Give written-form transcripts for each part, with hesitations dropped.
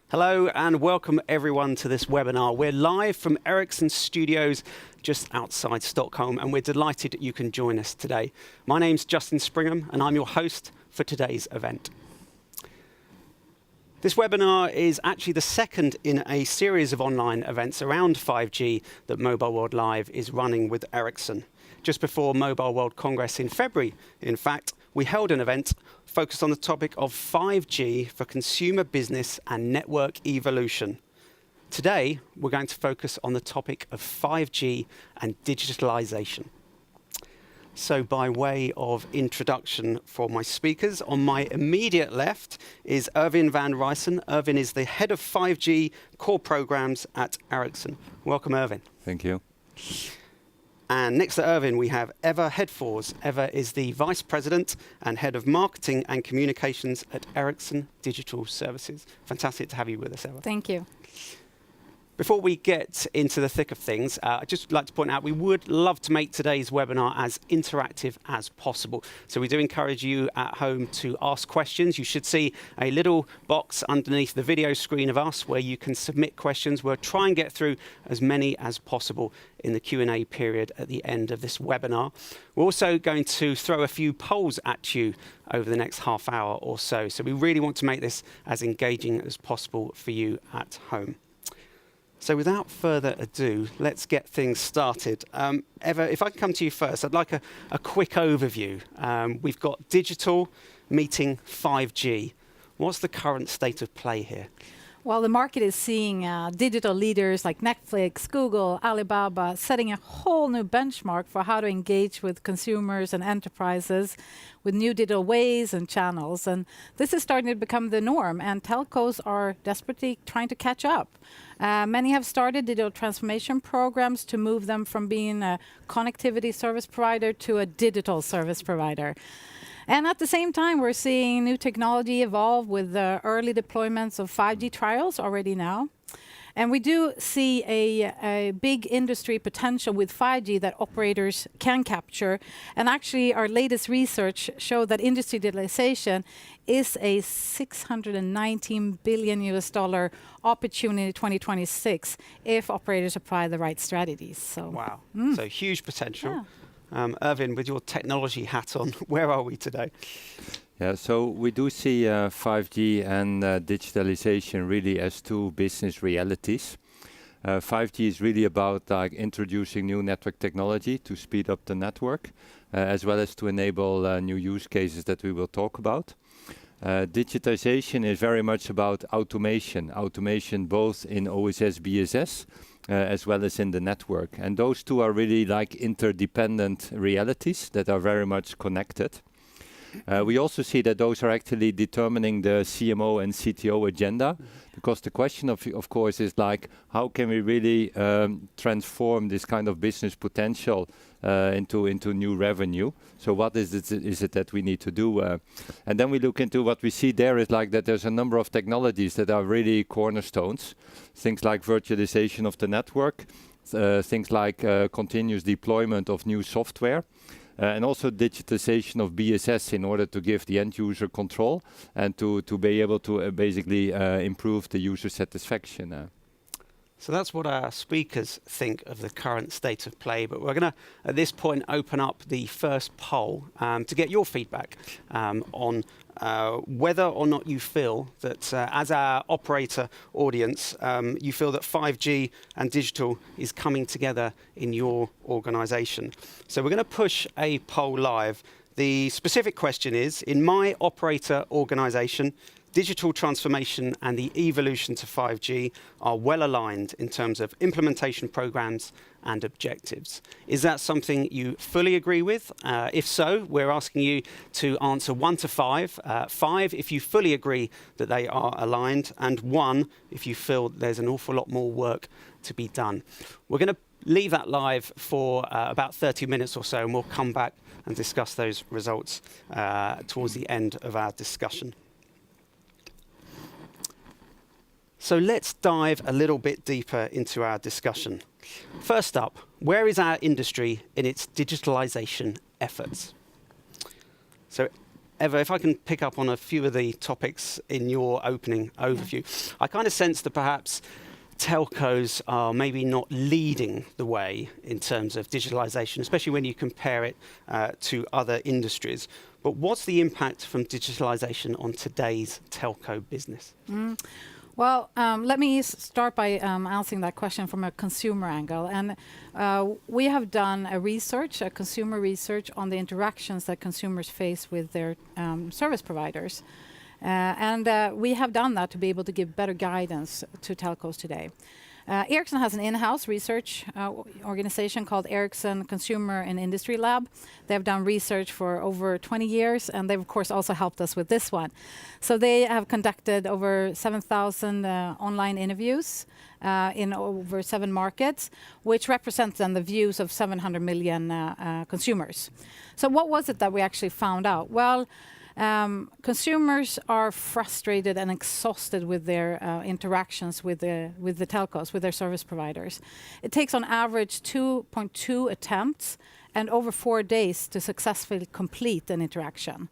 Hello and welcome everyone to this webinar. We're live from Ericsson Studios just outside Stockholm and we're delighted you can join us today. My name's Justin Springham and I'm your host for today's event. This webinar is actually the second in a series of online events around 5G that Mobile World Live is running with Ericsson. Just before Mobile World Congress in February, in fact, we held an event focused on the topic of 5G for consumer business and network evolution. Today, we're going to focus on the topic of 5G and digitalization. So by way of introduction for my speakers, on my immediate left is Erwin van Ruyssen. Erwin is the head of 5G core programs at Ericsson. Welcome, Erwin. Thank you. And next to Erwin, we have Eva Hedfors. Eva is the Vice President and Head of Marketing and Communications at Ericsson Digital Services. Fantastic to have you with us, Eva. Thank you. Before we get into the thick of things, I'd just like to point out we would love to make today's webinar as interactive as possible. So we do encourage you at home to ask questions. You should see a little box underneath the video screen of us where you can submit questions. We'll try and get through as many as possible in the Q&A period at the end of this webinar. We're also going to throw a few polls at you over the next half hour or so. So we really want to make this as engaging as possible for you at home. So without further ado, let's get things started. Eva, if I can come to you first, I'd like a quick overview. We've got digital meeting 5G. What's the current state of play here? Well, the market is seeing digital leaders like Netflix, Google, Alibaba setting a whole new benchmark for how to engage with consumers and enterprises with new digital ways and channels. And this is starting to become the norm, and telcos are desperately trying to catch up. Many have started digital transformation programs to move them from being a connectivity service provider to a digital service provider. And at the same time, we're seeing new technology evolve with early deployments of 5G trials already now. And we do see a big industry potential with 5G that operators can capture. And actually, our latest research showed that industry digitalization is a $619 billion opportunity in 2026 if operators apply the right strategies. So, wow, so huge potential. Yeah. Erwin, with your technology hat on, where are we today? Yeah, so we do see 5G and digitalization really as two business realities. 5G is really about introducing new network technology to speed up the network, as well as to enable new use cases that we will talk about. Digitization is very much about automation both in OSS, BSS, as well as in the network. And those two are really like interdependent realities that are very much connected. We also see that those are actually determining the CMO and CTO agenda, because the question of course is like, how can we really transform this kind of business potential into new revenue? So what is it that we need to do? And then we look into what we see there is like that there's a number of technologies that are really cornerstones. Things like virtualization of the network, things like continuous deployment of new software, and also digitization of BSS in order to give the end user control and to be able to basically improve the user satisfaction. So that's what our speakers think of the current state of play, but we're going to, at this point, open up the first poll to get your feedback on whether or not you feel that, as our operator audience, you feel that 5G and digital is coming together in your organization. So we're going to push a poll live. The specific question is, in my operator organization, digital transformation and the evolution to 5G are well aligned in terms of implementation programs and objectives. Is that something you fully agree with? If so, we're asking you to answer 1 to 5. 5 if you fully agree that they are aligned, and 1 if you feel there's an awful lot more work to be done. We're going to leave that live for about 30 minutes or so, and we'll come back and discuss those results towards the end of our discussion. So let's dive a little bit deeper into our discussion. First up, where is our industry in its digitalization efforts? So Eva, if I can pick up on a few of the topics in your opening overview, I kind of sense that perhaps telcos are maybe not leading the way in terms of digitalization, especially when you compare it to other industries. But what's the impact from digitalization on today's telco business? Well, let me start by answering that question from a consumer angle. And we have done a consumer research on the interactions that consumers face with their service providers. And we have done that to be able to give better guidance to telcos today. Ericsson has an in-house research organization called Ericsson Consumer and Industry Lab. They've done research for over 20 years, and they've, of course, also helped us with this one. So they have conducted over 7,000 online interviews in over 7 markets, which represents then the views of 700 million consumers. So what was it that we actually found out? Well, consumers are frustrated and exhausted with their interactions with the telcos, with their service providers. It takes on average 2.2 attempts and over 4 days to successfully complete an interaction.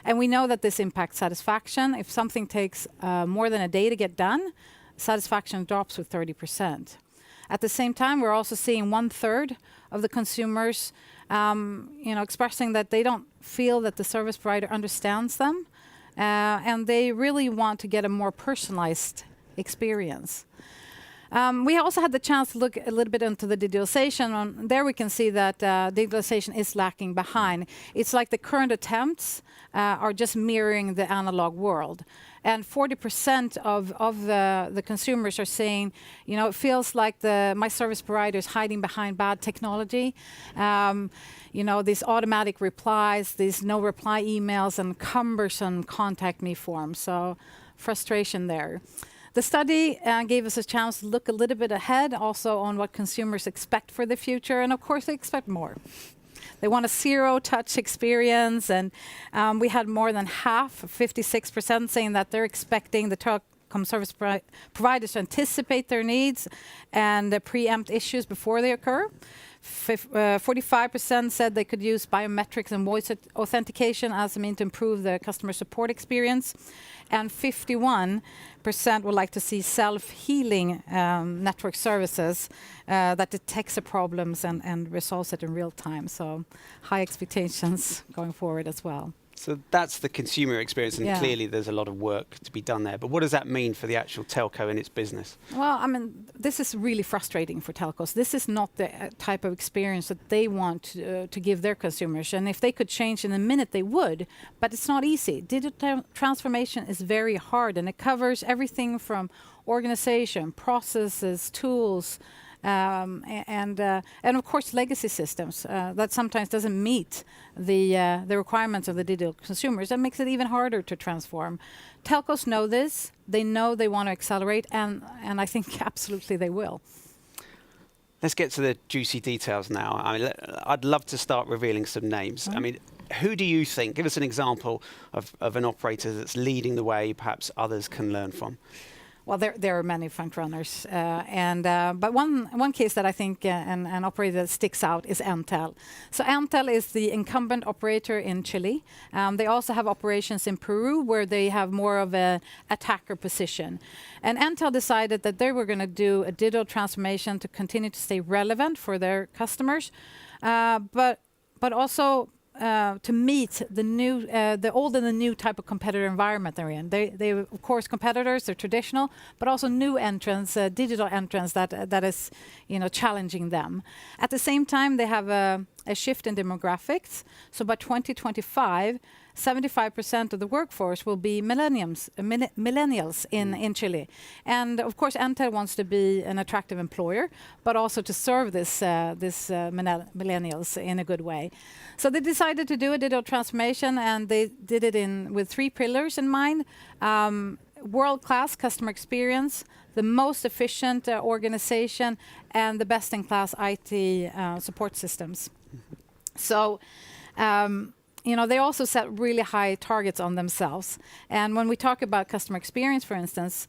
And we know that this impacts satisfaction. If something takes more than a day to get done, satisfaction drops with 30%. At the same time, we're also seeing 1/3 of the consumers expressing that they don't feel that the service provider understands them, and they really want to get a more personalized experience. We also had the chance to look a little bit into the digitalization. There we can see that digitalization is lacking behind. It's like the current attempts are just mirroring the analog world. And 40% of the consumers are saying, it feels like my service provider is hiding behind bad technology. These automatic replies, these no reply emails, and cumbersome contact me forms. So frustration there. The study gave us a chance to look a little bit ahead also on what consumers expect for the future. And of course, they expect more. They want a zero-touch experience. And we had more than half, 56%, saying that they're expecting the telecom service providers to anticipate their needs and preempt issues before they occur. 45% said they could use biometrics and voice authentication as a means to improve the customer support experience. And 51% would like to see self-healing network services that detects the problems and resolves it in real time. So high expectations going forward as well. So that's the consumer experience, and clearly there's a lot of work to be done there. But what does that mean for the actual telco and its business? Well, this is really frustrating for telcos. This is not the type of experience that they want to give their consumers. And if they could change in a minute, they would. But it's not easy. Digital transformation is very hard, and it covers everything from organization, processes, tools, and of course legacy systems that sometimes doesn't meet the requirements of the digital consumers. That makes it even harder to transform. Telcos know this. They know they want to accelerate, and I think absolutely they will. Let's get to the juicy details now. I'd love to start revealing some names. Who do you think? Give us an example of an operator that's leading the way, perhaps others can learn from. Well, there are many front runners, but one case that I think an operator that sticks out is Entel. So Entel is the incumbent operator in Chile. They also have operations in Peru, where they have more of an attacker position. And Entel decided that they were going to do a digital transformation to continue to stay relevant for their customers, but also to meet the old and the new type of competitor environment they're in. They of course competitors, they're traditional, but also new entrants, digital entrants that is challenging them. At the same time, they have a shift in demographics. So by 2025, 75% of the workforce will be millennials in Chile. And of course, Entel wants to be an attractive employer, but also to serve this millennials in a good way. So they decided to do a digital transformation, and they did it with 3 pillars in mind. World-class customer experience, the most efficient organization, and the best-in-class IT support systems. So, they also set really high targets on themselves. And when we talk about customer experience, for instance,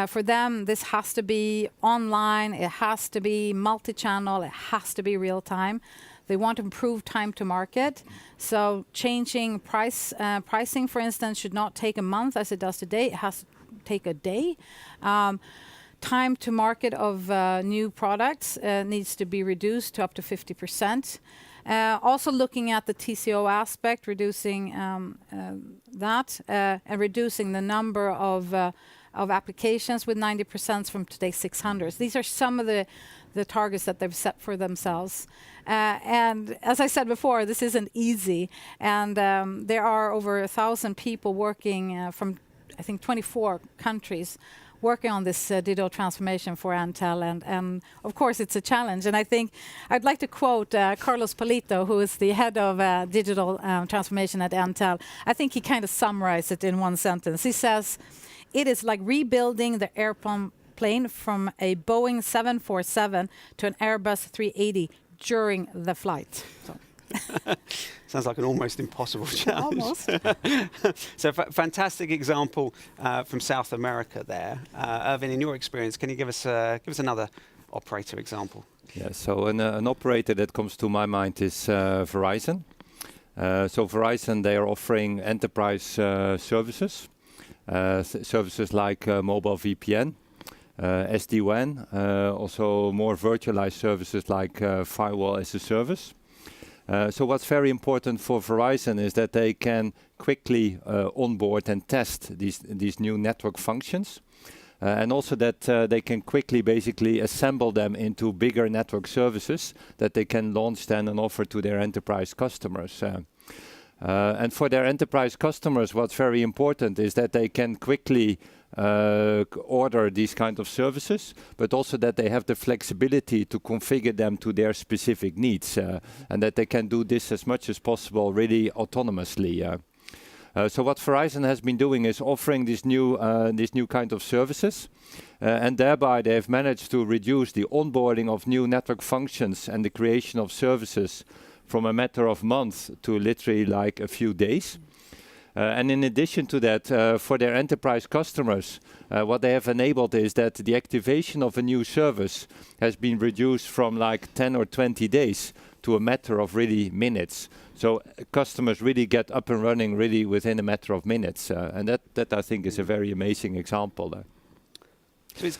for them, this has to be online, it has to be multi-channel, it has to be real-time. They want to improve time to market. So changing pricing, for instance, should not take a month as it does today. It has to take a day. Time to market of new products needs to be reduced to up to 50%. Also looking at the TCO aspect, reducing that, and reducing the number of applications with 90% from today's 600. These are some of the targets that they've set for themselves. And as I said before, this isn't easy. And there are over 1,000 people working from, I think, 24 countries working on this digital transformation for Intel, and of course it's a challenge. And I think I'd like to quote Carlos Polito, who is the head of digital transformation at Intel. I think he kind of summarized it in one sentence. He says, "It is like rebuilding the airplane from a Boeing 747 to an Airbus 380 during the flight." So. Sounds like an almost impossible challenge. Almost. So fantastic example from South America there. Irvin, in your experience, can you give us another operator example? Yeah, so an operator that comes to my mind is Verizon. So Verizon, they are offering enterprise services, services like mobile VPN, SD-WAN, also more virtualized services like firewall as a service. So what's very important for Verizon is that they can quickly onboard and test these new network functions. And also that they can quickly basically assemble them into bigger network services that they can launch then and offer to their enterprise customers. And for their enterprise customers, what's very important is that they can quickly order these kind of services, but also that they have the flexibility to configure them to their specific needs, and that they can do this as much as possible really autonomously. So what Verizon has been doing is offering these new kind of services, and thereby they have managed to reduce the onboarding of new network functions and the creation of services from a matter of months to literally like a few days. And in addition to that, for their enterprise customers, what they have enabled is that the activation of a new service has been reduced from like 10 or 20 days to a matter of really minutes. So customers really get up and running really within a matter of minutes. And that I think is a very amazing example there. So it's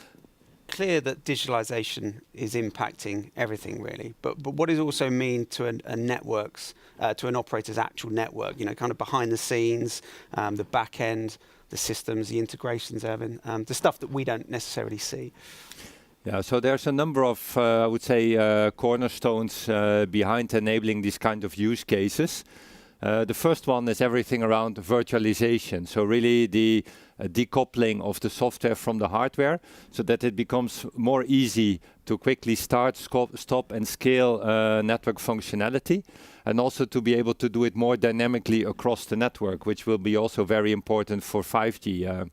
clear that digitalization is impacting everything really, but what does it also mean to a network's, to an operator's actual network, you know, kind of behind the scenes, the back end, the systems, the integrations, Irvin, the stuff that we don't necessarily see? Yeah, so there's a number of, I would say, cornerstones behind enabling these kind of use cases. The first one is everything around virtualization. So really the decoupling of the software from the hardware so that it becomes more easy to quickly start, stop and scale network functionality, and also to be able to do it more dynamically across the network, which will be also very important for 5G.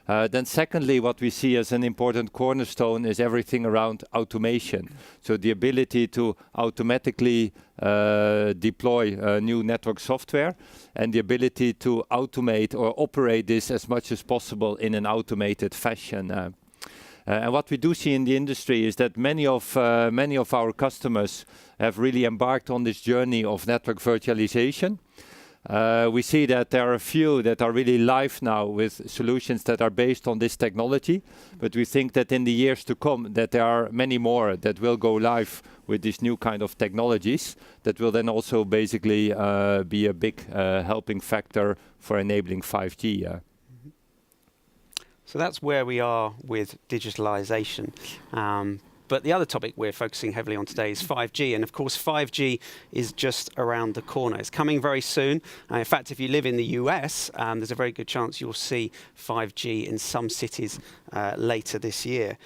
Then secondly, what we see as an important cornerstone is everything around automation. So the ability to automatically deploy new network software and the ability to automate or operate this as much as possible in an automated fashion. And what we do see in the industry is that many of our customers have really embarked on this journey of network virtualization. We see that there are a few that are really live now with solutions that are based on this technology, but we think that in the years to come that there are many more that will go live with these new kind of technologies that will then also basically be a big helping factor for enabling 5G. So that's where we are with digitalization. But the other topic we're focusing heavily on today is 5G. And of course, 5G is just around the corner. It's coming very soon. In fact, if you live in the US, there's a very good chance you'll see 5G in some cities later this year.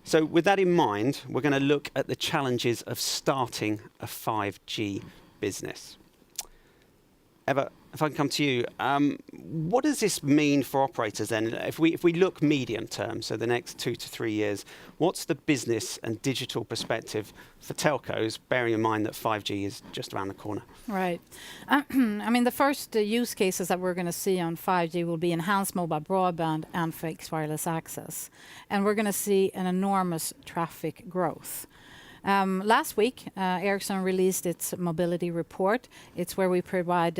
So with that in mind, we're going to look at the challenges of starting a 5G business. Eva, if I can come to you, what does this mean for operators then? If we look medium term, so the next 2 to 3 years, what's the business and digital perspective for telcos, bearing in mind that 5G is just around the corner? Right. I mean, the first use cases that we're going to see on 5G will be enhanced mobile broadband and fixed wireless access. And we're going to see an enormous traffic growth. Last week, Ericsson released its mobility report. It's where we provide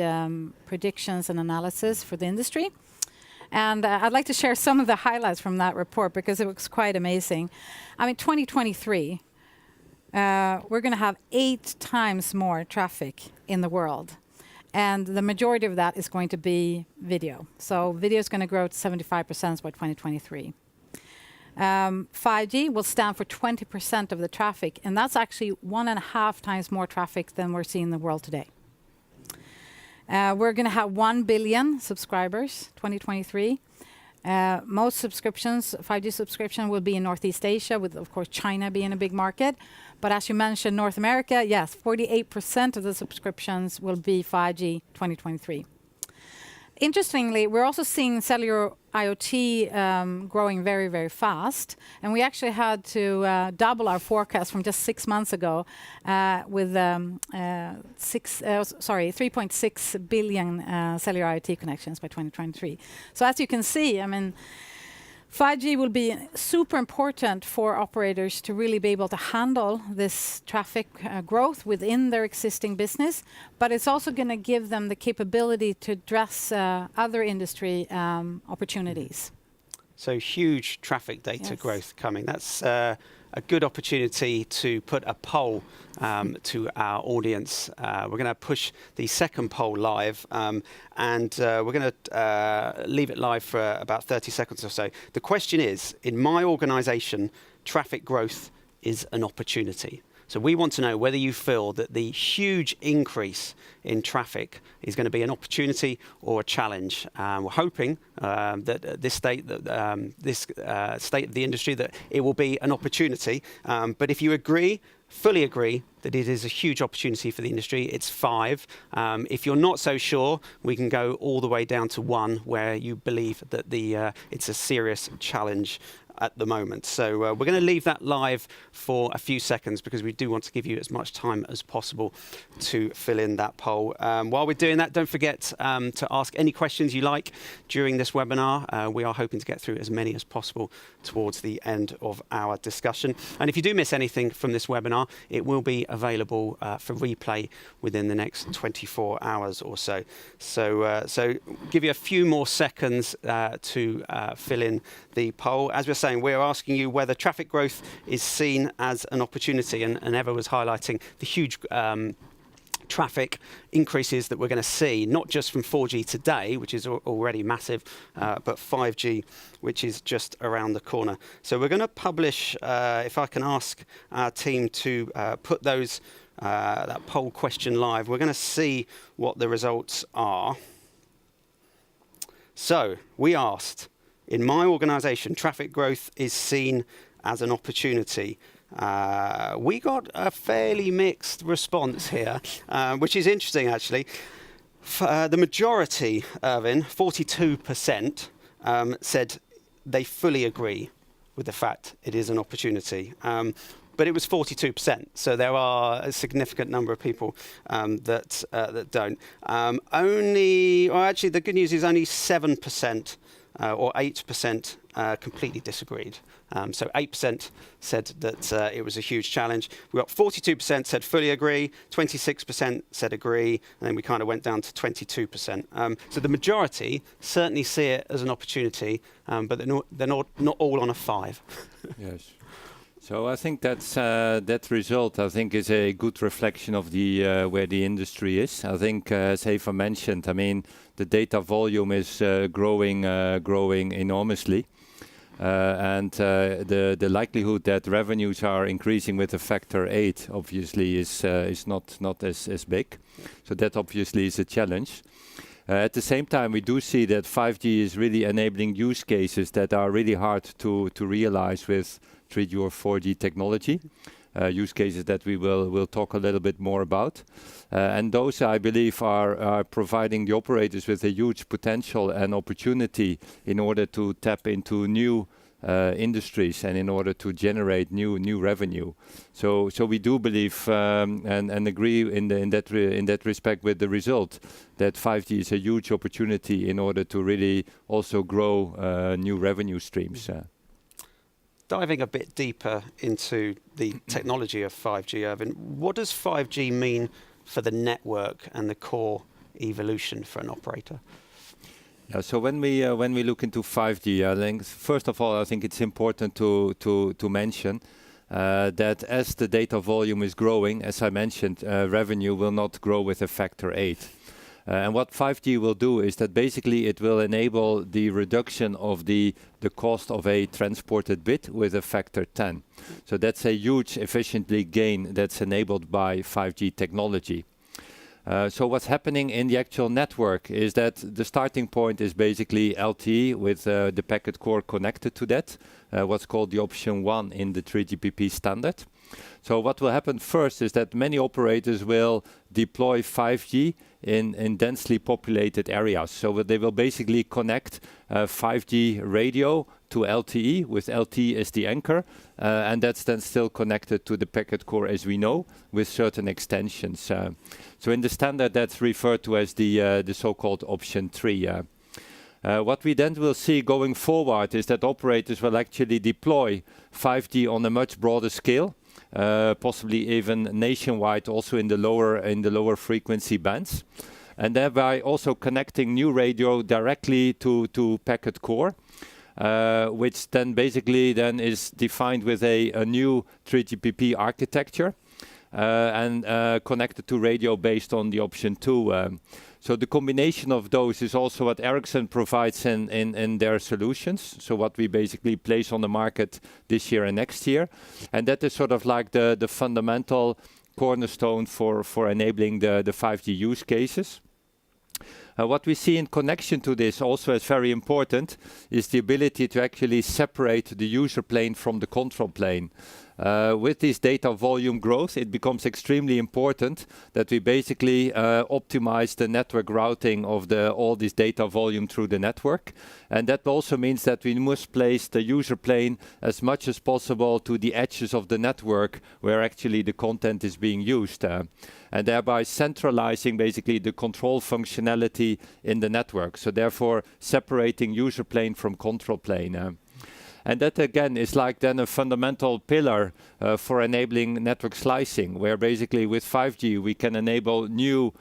predictions and analysis for the industry. And I'd like to share some of the highlights from that report because it was quite amazing. I mean, 2023, we're going to have 8 times more traffic in the world. And the majority of that is going to be video. So video is going to grow to 75% by 2023. 5G will stand for 20% of the traffic, and that's actually 1.5 times more traffic than we're seeing in the world today. We're going to have 1 billion subscribers 2023. Most subscriptions, 5G subscription, will be in Northeast Asia, with, of course, China being a big market. But as you mentioned, North America, yes, 48% of the subscriptions will be 5G 2023. Interestingly, we're also seeing cellular IoT growing very, very fast. And we actually had to double our forecast from just 6 months ago with 3.6 billion cellular IoT connections by 2023. So as you can see, I mean, 5G will be super important for operators to really be able to handle this traffic growth within their existing business, but it's also going to give them the capability to address other industry opportunities. So huge traffic data growth coming. That's a good opportunity to put a poll to our audience. We're going to push the second poll live, and we're going to leave it live for about 30 seconds or so. The question is, in my organization, traffic growth is an opportunity. So we want to know whether you feel that the huge increase in traffic is going to be an opportunity or a challenge. We're hoping that at this state of the industry, that it will be an opportunity. But if you fully agree that it is a huge opportunity for the industry, it's 5. If you're not so sure, we can go all the way down to 1, where you believe that it's a serious challenge at the moment. So we're going to leave that live for a few seconds because we do want to give you as much time as possible to fill in that poll. While we're doing that, don't forget to ask any questions you like during this webinar. We are hoping to get through as many as possible towards the end of our discussion. And if you do miss anything from this webinar, it will be available for replay within the next 24 hours or so. So give you a few more seconds to fill in the poll. As we're saying, we're asking you whether traffic growth is seen as an opportunity, and Eva was highlighting the huge traffic increases that we're going to see, not just from 4G today, which is already massive, but 5G, which is just around the corner. So we're going to publish, if I can ask our team to put that poll question live, we're going to see what the results are. So we asked, in my organization, traffic growth is seen as an opportunity. We got a fairly mixed response here, which is interesting, actually. The majority, Irvin, 42%, said they fully agree with the fact it is an opportunity. But it was 42%, so there are a significant number of people that don't. Actually, the good news is only 7% or 8% completely disagreed. So 8% said that it was a huge challenge. We got 42% said fully agree, 26% said agree, and then we kind of went down to 22%. So the majority certainly see it as an opportunity, but they're not all on a 5. Yes. So I think that result, I think, is a good reflection of the where the industry is. I think, as Eva mentioned, I mean, the data volume is growing enormously, and the likelihood that revenues are increasing with a factor 8 obviously is not as big. So that obviously is a challenge. At the same time, we do see that 5G is really enabling use cases that are really hard to realize with 3G or 4G technology, use cases that we'll talk a little bit more about. And those, I believe, are providing the operators with a huge potential and opportunity in order to tap into new industries and in order to generate new revenue. So we do believe and agree in that respect with the result that 5G is a huge opportunity in order to really also grow new revenue streams. diving a bit deeper into the technology of 5G, Irvin, what does 5G mean for the network and the core evolution for an operator? Yeah, so when we look into 5G, I think first of all, I think it's important to mention that as the data volume is growing, as I mentioned, revenue will not grow with a factor 8. And what 5G will do is that basically it will enable the reduction of the cost of a transported bit with a factor 10. So that's a huge efficiently gain that's enabled by 5G technology. So what's happening in the actual network is that the starting point is basically LTE with the packet core connected to that, what's called the option 1 in the 3GPP standard. So what will happen first is that many operators will deploy 5G in densely populated areas. So they will basically connect 5G radio to LTE with LTE as the anchor, and that's then still connected to the packet core as we know with certain extensions. So in the standard that's referred to as the so-called option 3. What we then will see going forward is that operators will actually deploy 5G on a much broader scale, possibly even nationwide, also in the lower frequency bands, and thereby also connecting new radio directly to packet core, which then basically then is defined with a new 3GPP architecture and connected to radio based on the option 2. So the combination of those is also what Ericsson provides in their solutions. So what we basically place on the market this year and next year. And that is sort of like the fundamental cornerstone for enabling the 5G use cases. What we see in connection to this also as very important is the ability to actually separate the user plane from the control plane. With this data volume growth, it becomes extremely important that we basically optimize the network routing of all this data volume through the network. And that also means that we must place the user plane as much as possible to the edges of the network where actually the content is being used. And thereby centralizing basically the control functionality in the network. So therefore separating user plane from control plane. And that again is like then a fundamental pillar for enabling network slicing, where basically with 5G we can enable new,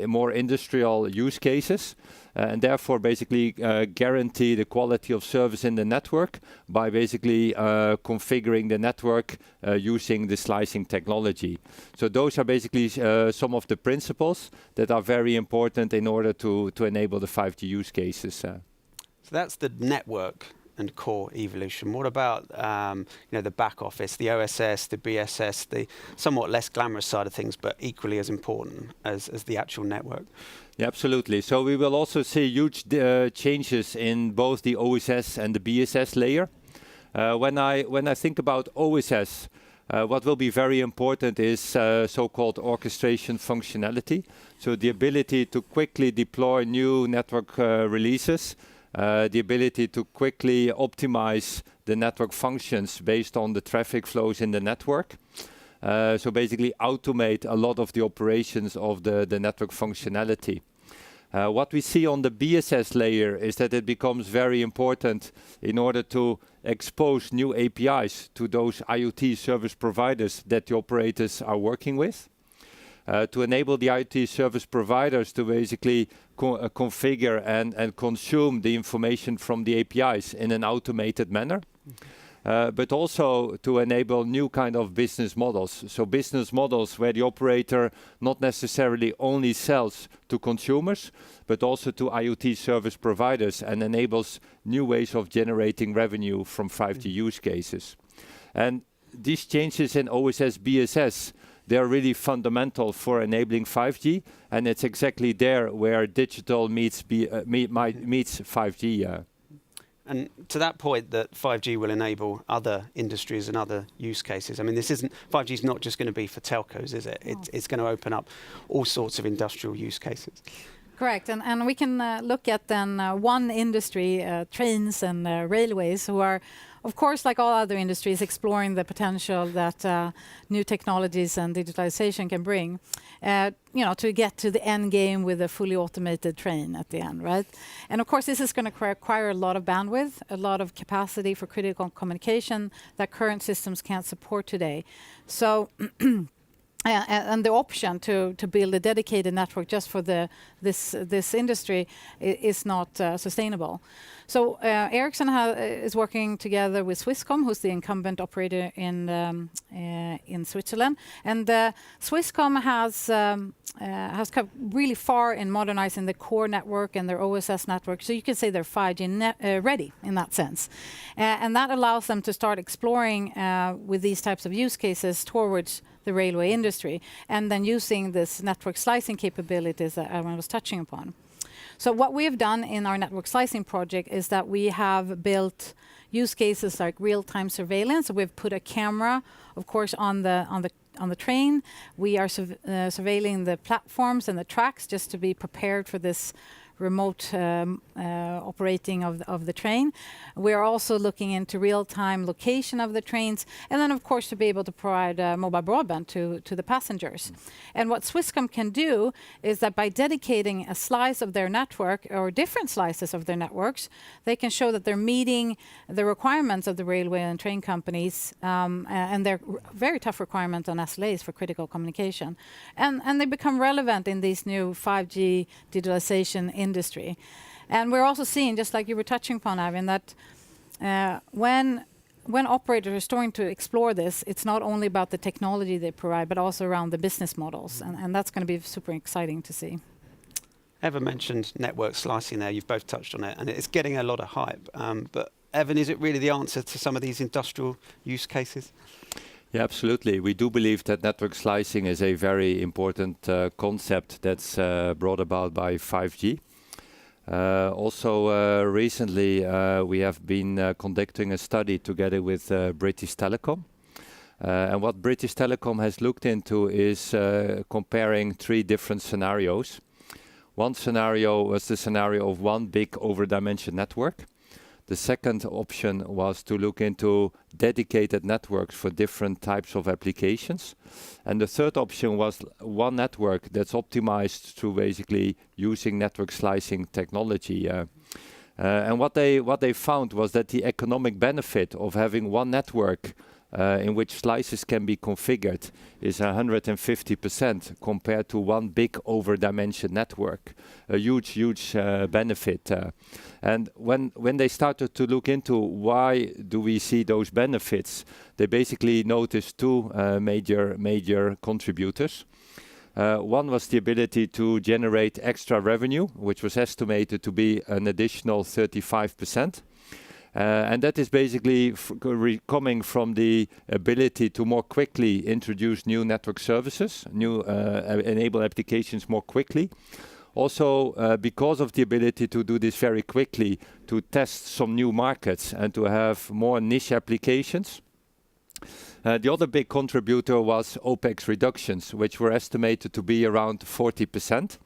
more industrial use cases, and therefore basically guarantee the quality of service in the network by basically configuring the network using the slicing technology. So those are basically some of the principles that are very important in order to enable the 5G use cases. So that's the network and core evolution. What about the back office, the OSS, the BSS, the somewhat less glamorous side of things, but equally as important as the actual network? Yeah, absolutely. So we will also see huge changes in both the OSS and the BSS layer. When I think about OSS, what will be very important is so-called orchestration functionality. So the ability to quickly deploy new network releases, the ability to quickly optimize the network functions based on the traffic flows in the network. So basically automate a lot of the operations of the network functionality. What we see on the BSS layer is that it becomes very important in order to expose new APIs to those IoT service providers that the operators are working with. To enable the IoT service providers to basically configure and consume the information from the APIs in an automated manner. But also to enable new kind of business models. So business models where the operator not necessarily only sells to consumers, but also to IoT service providers and enables new ways of generating revenue from 5G use cases. And these changes in OSS, BSS, they're really fundamental for enabling 5G, and it's exactly there where digital meets 5G. And to that point, that 5G will enable other industries and other use cases. I mean, 5G is not just going to be for telcos, is it? It's going to open up all sorts of industrial use cases. Correct, and we can look at then one industry, trains and railways, who are, of course, like all other industries, exploring the potential that new technologies and digitalization can bring, to get to the end game with a fully automated train at the end, right? And of course, this is going to require a lot of bandwidth, a lot of capacity for critical communication that current systems can't support today. So. And the option to build a dedicated network just for this industry is not sustainable. So Ericsson is working together with Swisscom, who's the incumbent operator in Switzerland, and Swisscom has come really far in modernizing the core network and their OSS network. So you could say they're 5G ready in that sense, and that allows them to start exploring with these types of use cases towards the railway industry, and then using this network slicing capabilities that everyone was touching upon. So what we have done in our network slicing project is that we have built use cases like real-time surveillance. So we've put a camera, of course, on the train. We are surveilling the platforms and the tracks just to be prepared for this remote operating of the train. We are also looking into real-time location of the trains, and then of course to be able to provide mobile broadband to the passengers. And what Swisscom can do is that by dedicating a slice of their network or different slices of their networks, they can show that they're meeting the requirements of the railway and train companies, and their very tough requirements on SLAs for critical communication. And they become relevant in these new 5G digitalization industry. And we're also seeing, just like you were touching upon, Eivind, that when operators are starting to explore this, it's not only about the technology they provide, but also around the business models. And that's going to be super exciting to see. Eva mentioned network slicing there. You've both touched on it, and it's getting a lot of hype. But Evan, is it really the answer to some of these industrial use cases? Yeah, absolutely. We do believe that network slicing is a very important concept that's brought about by 5G. Also, recently we have been conducting a study together with British Telecom. And what British Telecom has looked into is comparing 3 different scenarios. One scenario was the scenario of one big over-dimension network. The second option was to look into dedicated networks for different types of applications. And the third option was one network that's optimized through basically using network slicing technology. And what they found was that the economic benefit of having one network in which slices can be configured is 150% compared to one big over-dimension network. A huge benefit. And when they started to look into why do we see those benefits, they basically noticed 2 major contributors. One was the ability to generate extra revenue, which was estimated to be an additional 35%. And that is basically coming from the ability to more quickly introduce new network services, enable applications more quickly. Also, because of the ability to do this very quickly, to test some new markets and to have more niche applications. The other big contributor was OPEX reductions, which were estimated to be around 40%.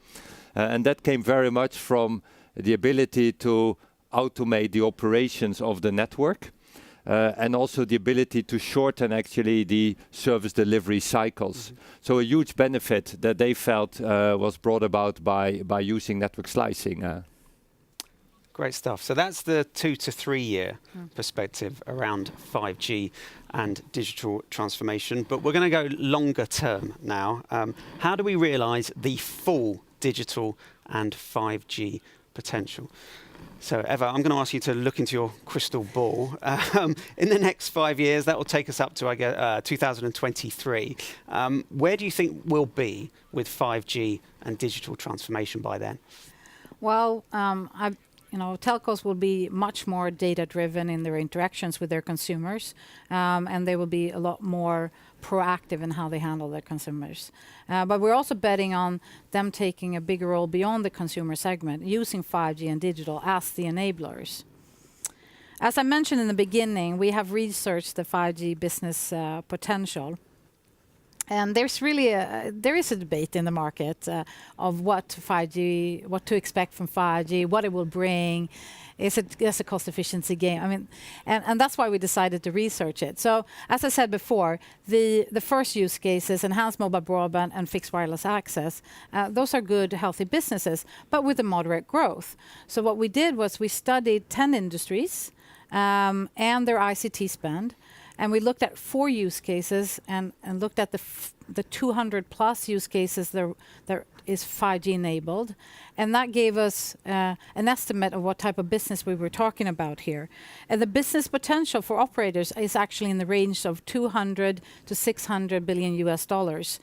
And that came very much from the ability to automate the operations of the network, and also the ability to shorten actually the service delivery cycles. So a huge benefit that they felt was brought about by using network slicing. Great stuff. So that's the 2 to 3 year perspective around 5G and digital transformation. But we're going to go longer term now. How do we realise the full digital and 5G potential? So, Eva, I'm going to ask you to look into your crystal ball. In the next 5 years, that will take us up to, I guess, 2023. Where do you think we'll be with 5G and digital transformation by then? Well, telcos will be much more data-driven in their interactions with their consumers, and they will be a lot more proactive in how they handle their consumers. But we're also betting on them taking a bigger role beyond the consumer segment, using 5G and digital as the enablers. As I mentioned in the beginning, we have researched the 5G business potential. And there's really there is a debate in the market of what to expect from 5G, what it will bring. Is it just a cost efficiency game? I mean, and that's why we decided to research it. So as I said before, the first use cases, enhanced mobile broadband and fixed wireless access, those are good, healthy businesses, but with a moderate growth. So what we did was we studied 10 industries and their ICT spend. And we looked at 4 use cases and looked at the 200 plus use cases that is 5G enabled. And that gave us an estimate of what type of business we were talking about here. And the business potential for operators is actually in the range of 200 to 600 billion US dollars,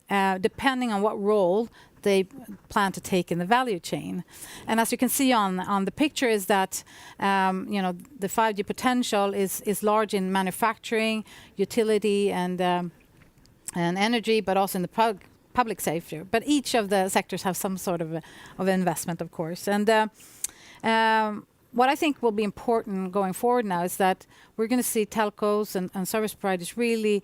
depending on what role they plan to take in the value chain. And as you can see on the picture is that the 5G potential is large in manufacturing, utility and energy, but also in the public sector. But each of the sectors have some sort of investment, of course. And what I think will be important going forward now is that we're going to see telcos and service providers really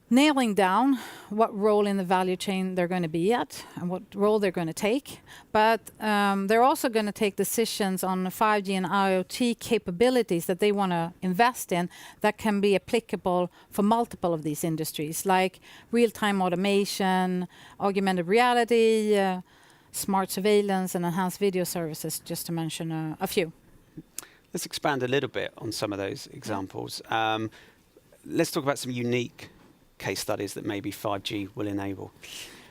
nailing down what role in the value chain they're going to be at and what role they're going to take. But they're also going to take decisions on 5G and IoT capabilities that they want to invest in that can be applicable for multiple of these industries, like real-time automation, augmented reality, smart surveillance, and enhanced video services, just to mention a few. Let's expand a little bit on some of those examples. Let's talk about some unique case studies that maybe 5G will enable.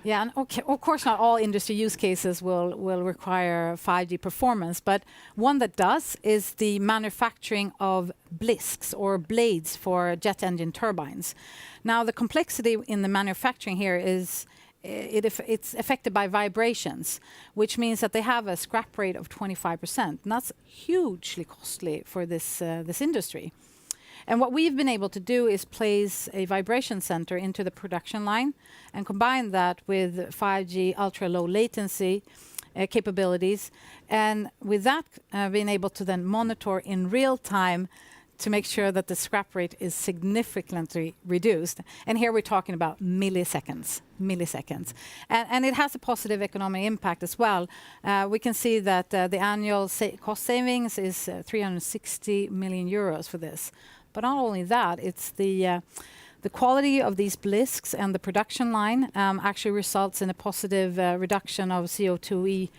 Yeah, and of course not all industry use cases will require 5G performance, but one that does is the manufacturing of blisks or blades for jet engine turbines. Now the complexity in the manufacturing here is it's affected by vibrations, which means that they have a scrap rate of 25%, and that's hugely costly for this industry. And what we've been able to do is place a vibration sensor into the production line and combine that with 5G ultra-low latency capabilities. And with that, being able to then monitor in real time to make sure that the scrap rate is significantly reduced. And here we're talking about milliseconds. And it has a positive economic impact as well. We can see that the annual cost savings is 360 million euros for this. But not only that, it's the quality of these blisks and the production line actually results in a positive reduction of CO2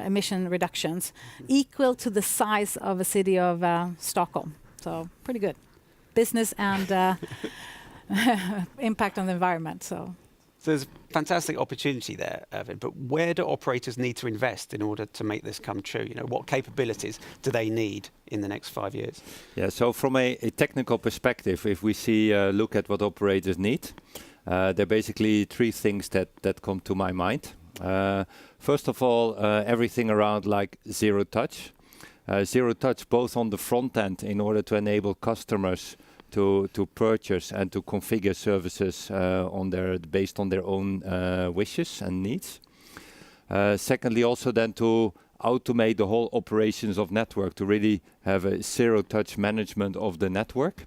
emission reductions equal to the size of a city of Stockholm. So pretty good business and impact on the environment. So there's a fantastic opportunity there, Erwin, but where do operators need to invest in order to make this come true? What capabilities do they need in the next 5 years? Yeah, so from a technical perspective, if we look at what operators need, there are basically 3 things that come to my mind. First of all, everything around like zero touch. Zero touch both on the front end in order to enable customers to purchase and to configure services based on their own wishes and needs. Secondly, also then to automate the whole operations of network to really have a zero-touch management of the network.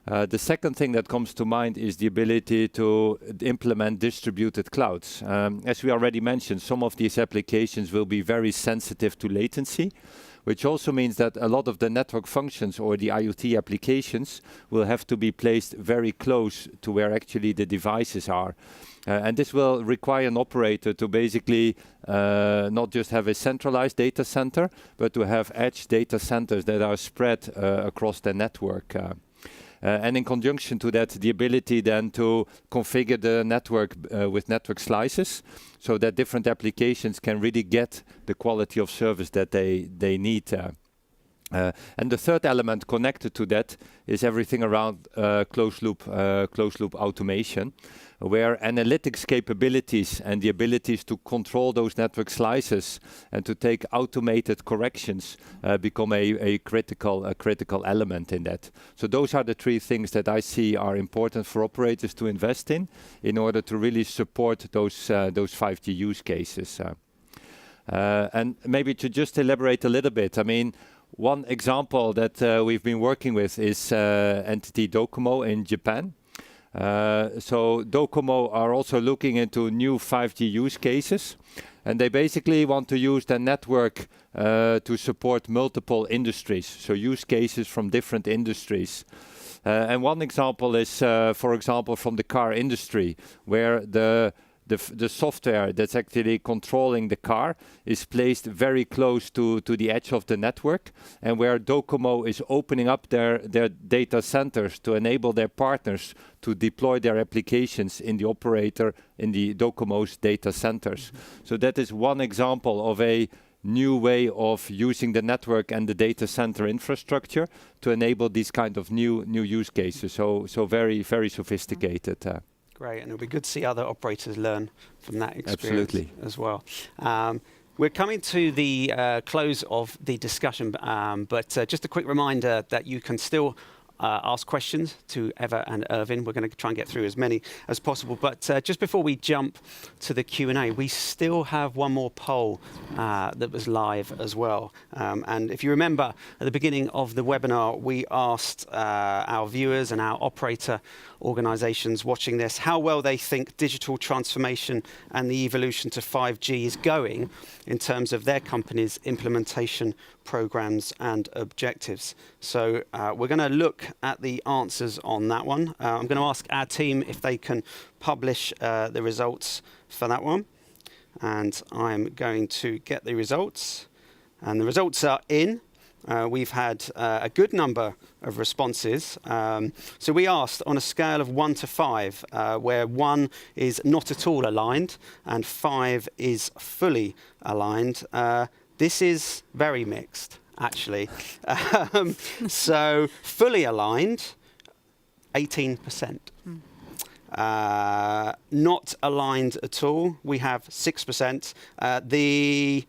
The second thing that comes to mind is the ability to implement distributed clouds. As we already mentioned, some of these applications will be very sensitive to latency, which also means that a lot of the network functions or the IoT applications will have to be placed very close to where actually the devices are. And this will require an operator to basically not just have a centralized data center, but to have edge data centers that are spread across the network. And in conjunction to that, the ability then to configure the network with network slices so that different applications can really get the quality of service that they need. And the third element connected to that is everything around closed loop automation, where analytics capabilities and the abilities to control those network slices and to take automated corrections become a critical element in that. So those are the 3 things that I see are important for operators to invest in order to really support those 5G use cases. And maybe to just elaborate a little bit, I mean, one example that we've been working with is entity Docomo in Japan. So Docomo are also looking into new 5G use cases, and they basically want to use the network to support multiple industries, so use cases from different industries. And one example is, for example, from the car industry, where the software that's actually controlling the car is placed very close to the edge of the network, and where Docomo is opening up their data centers to enable their partners to deploy their applications in the Docomo's data centers. So that is one example of a new way of using the network and the data center infrastructure to enable these kind of new use cases. So very, very sophisticated. Great, and it'll be good to see other operators learn from that experience. Absolutely. As well. We're coming to the close of the discussion, but just a quick reminder that you can still ask questions to Eva and Erwin. We're going to try and get through as many as possible. But just before we jump to the Q&A, we still have one more poll that was live as well. And if you remember, at the beginning of the webinar, we asked our viewers and our operator organizations watching this how well they think digital transformation and the evolution to 5G is going in terms of their company's implementation programs and objectives. So we're going to look at the answers on that one. I'm going to ask our team if they can publish the results for that one. And I'm going to get the results. And the results are in. We've had a good number of responses. So we asked on a scale of 1 to 5, where 1 is not at all aligned and 5 is fully aligned. This is very mixed, actually. So fully aligned, 18%. Not aligned at all, we have 6%. The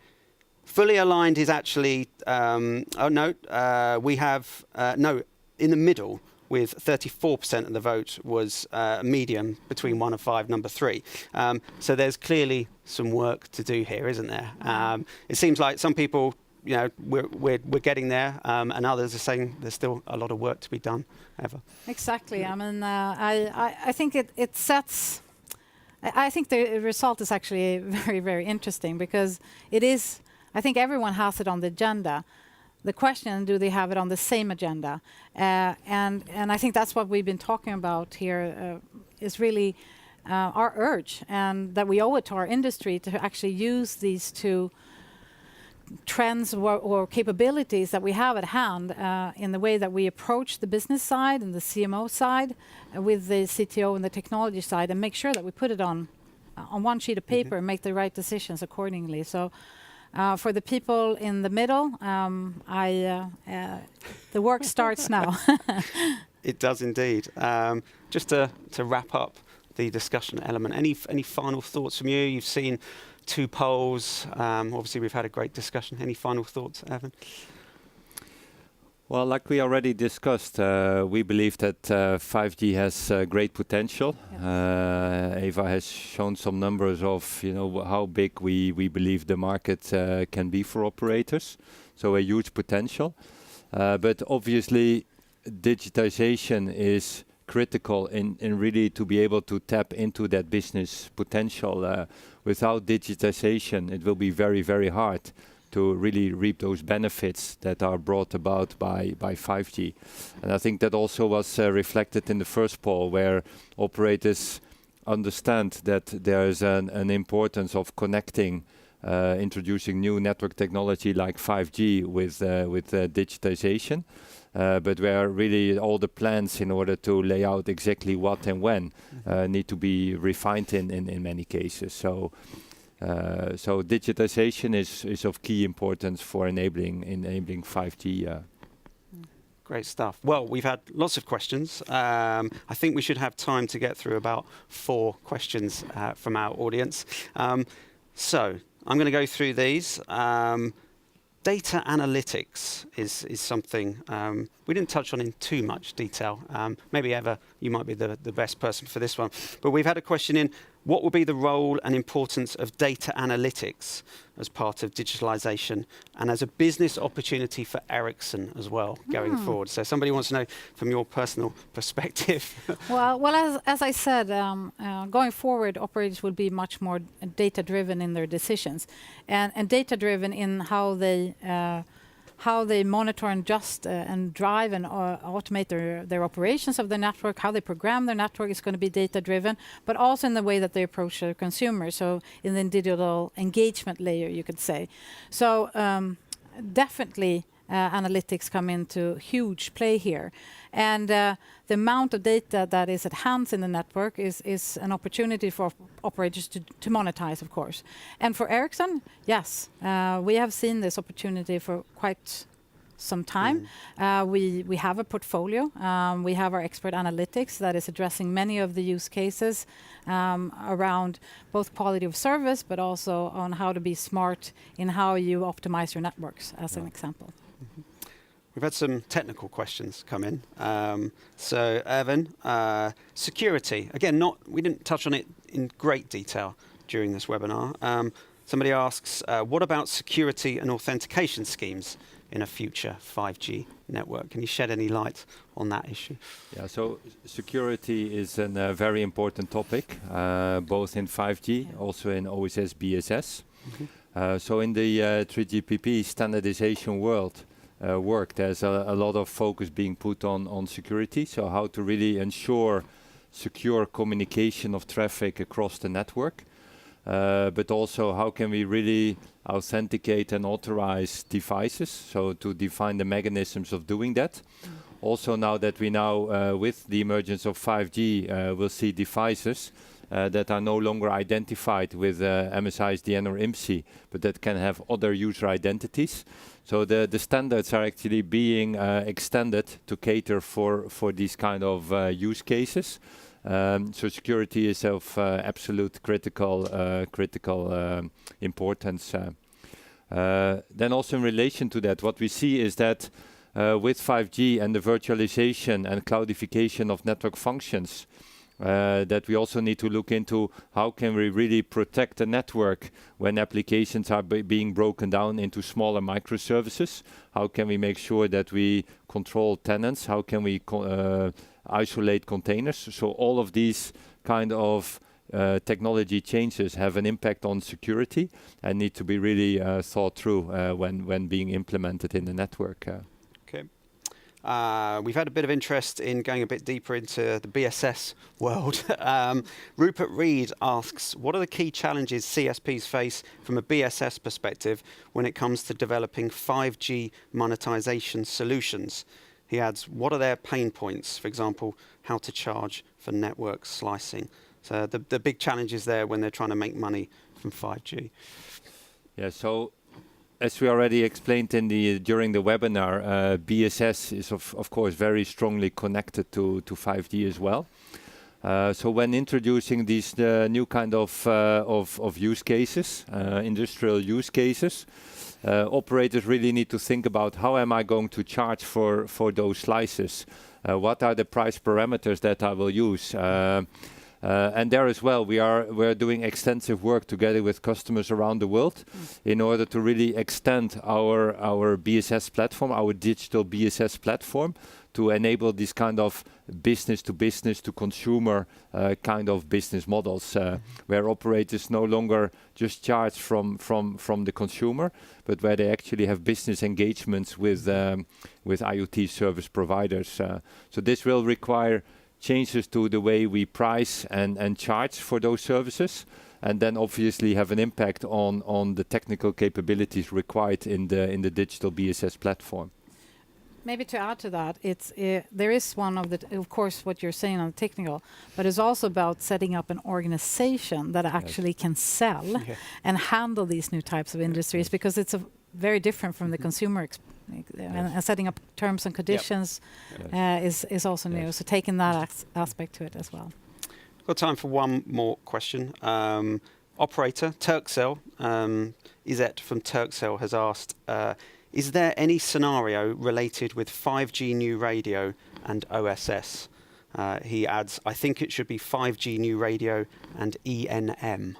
fully aligned is actually, we have, in the middle, with 34% of the vote was medium, between 1 and 5, number 3. So there's clearly some work to do here, isn't there? It seems like some people, we're getting there, and others are saying there's still a lot of work to be done. Eva? Exactly. I mean, I think it sets. I think the result is actually very, very interesting because it is. I think everyone has it on the agenda. The question, do they have it on the same agenda? And I think that's what we've been talking about here, is really our urge, and that we owe it to our industry to actually use these two trends or capabilities that we have at hand in the way that we approach the business side and the CMO side with the CTO and the technology side, and make sure that we put it on one sheet of paper and make the right decisions accordingly. So. For the people in the middle, the work starts now. It does indeed. Just to wrap up the discussion element, any final thoughts from you? You've seen 2 polls. Obviously, we've had a great discussion. Any final thoughts, Evan? Well, like we already discussed, we believe that 5G has great potential. Eva has shown some numbers of, how big we believe the market can be for operators. So a huge potential. But obviously, digitization is critical in really to be able to tap into that business potential. Without digitization, it will be very, very hard to really reap those benefits that are brought about by 5G. And I think that also was reflected in the first poll, where operators understand that there is an importance of connecting, introducing new network technology like 5G with digitization, but where really all the plans in order to lay out exactly what and when need to be refined in many cases. So digitization is of key importance for enabling 5G. Great stuff. Well, we've had lots of questions. I think we should have time to get through about 4 questions from our audience. So I'm going to go through these. Data analytics is something we didn't touch on in too much detail. Maybe Eva, you might be the best person for this one. But we've had a question in, what will be the role and importance of data analytics as part of digitalization and as a business opportunity for Ericsson as well going forward? So somebody wants to know from your personal perspective. Well, as I said, going forward, operators will be much more data-driven in their decisions, and data-driven in how they monitor and adjust and drive and automate their operations of the network, how they program their network is going to be data-driven, but also in the way that they approach their consumers. So in the digital engagement layer, you could say. So definitely analytics come into huge play here. And the amount of data that is at hand in the network is an opportunity for operators to monetize, of course. And for Ericsson, yes, we have seen this opportunity for quite some time. We have a portfolio. We have our expert analytics that is addressing many of the use cases around both quality of service, but also on how to be smart in how you optimize your networks, as an example. We've had some technical questions come in. So, Erwin, security. Again, we didn't touch on it in great detail during this webinar. Somebody asks, what about security and authentication schemes in a future 5G network? Can you shed any light on that issue? Yeah, so security is a very important topic, both in 5G, also in OSS, BSS. So in the 3GPP standardization world, there's a lot of focus being put on security, so how to really ensure secure communication of traffic across the network, but also how can we really authenticate and authorize devices, so to define the mechanisms of doing that. Also now that we with the emergence of 5G, we'll see devices that are no longer identified with MSISDN or IMSI, but that can have other user identities. So the standards are actually being extended to cater for these kind of use cases. So security is of absolute critical importance. Then also in relation to that, what we see is that with 5G and the virtualization and cloudification of network functions, that we also need to look into how can we really protect the network when applications are being broken down into smaller microservices. How can we make sure that we control tenants? How can we isolate containers? So all of these kind of technology changes have an impact on security and need to be really thought through when being implemented in the network. Okay. We've had a bit of interest in going a bit deeper into the BSS world. Rupert Reed asks, what are the key challenges CSPs face from a BSS perspective when it comes to developing 5G monetization solutions? He adds, what are their pain points? For example, how to charge for network slicing. So the big challenges there when they're trying to make money from 5G. Yeah, so as we already explained during the webinar, BSS is of course very strongly connected to 5G as well. So when introducing these new kind of use cases, industrial use cases, operators really need to think about how am I going to charge for those slices? What are the price parameters that I will use? And there as well, we're doing extensive work together with customers around the world in order to really extend our BSS platform, our digital BSS platform, to enable this kind of business to consumer kind of business models, where operators no longer just charge from the consumer, but where they actually have business engagements with IoT service providers. So this will require changes to the way we price and charge for those services, and then obviously have an impact on the technical capabilities required in the digital BSS platform. Maybe to add to that, there is one of course, what you're saying on the technical, but it's also about setting up an organization that actually can sell and handle these new types of industries, because it's very different from the consumer and setting up terms and conditions is also new. So taking that aspect to it as well. Got time for one more question. Operator Turkcell, Izet from Turkcell has asked, is there any scenario related with 5G new radio and OSS? He adds, I think it should be 5G new radio and ENM.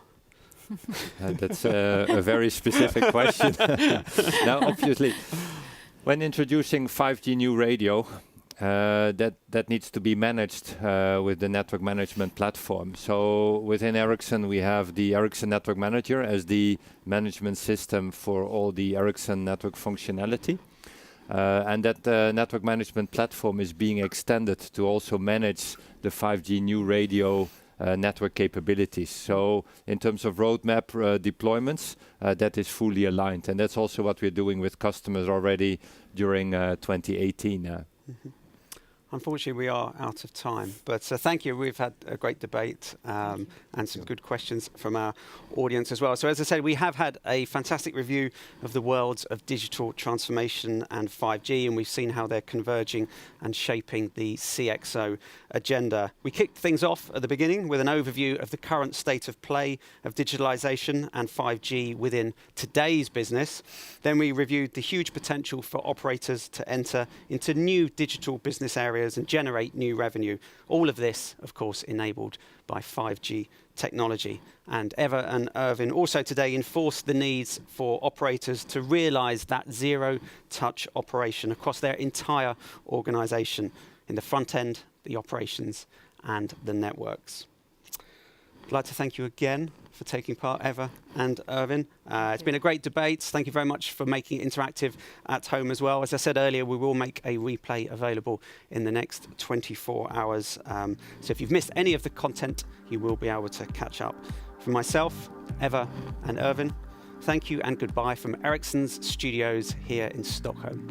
That's a very specific question. Now, obviously, when introducing 5G new radio, that needs to be managed with the network management platform. So within Ericsson, we have the Ericsson Network Manager as the management system for all the Ericsson network functionality. And that network management platform is being extended to also manage the 5G new radio network capabilities. So in terms of roadmap deployments, that is fully aligned. And that's also what we're doing with customers already during 2018. Mm-hmm. Unfortunately, we are out of time, but thank you. We've had a great debate and some good questions from our audience as well. So as I said, we have had a fantastic review of the worlds of digital transformation and 5G, and we've seen how they're converging and shaping the CXO agenda. We kicked things off at the beginning with an overview of the current state of play of digitalization and 5G within today's business. Then we reviewed the huge potential for operators to enter into new digital business areas and generate new revenue. All of this, of course, enabled by 5G technology. And Eva and Irvin also today enforced the needs for operators to realize that zero-touch operation across their entire organization, in the front end, the operations, and the networks. I'd like to thank you again for taking part, Eva and Irvin. It's been a great debate. Thank you very much for making it interactive at home as well. As I said earlier, we will make a replay available in the next 24 hours. So if you've missed any of the content, you will be able to catch up. For myself, Eva and Irvin, thank you and goodbye from Ericsson's studios here in Stockholm.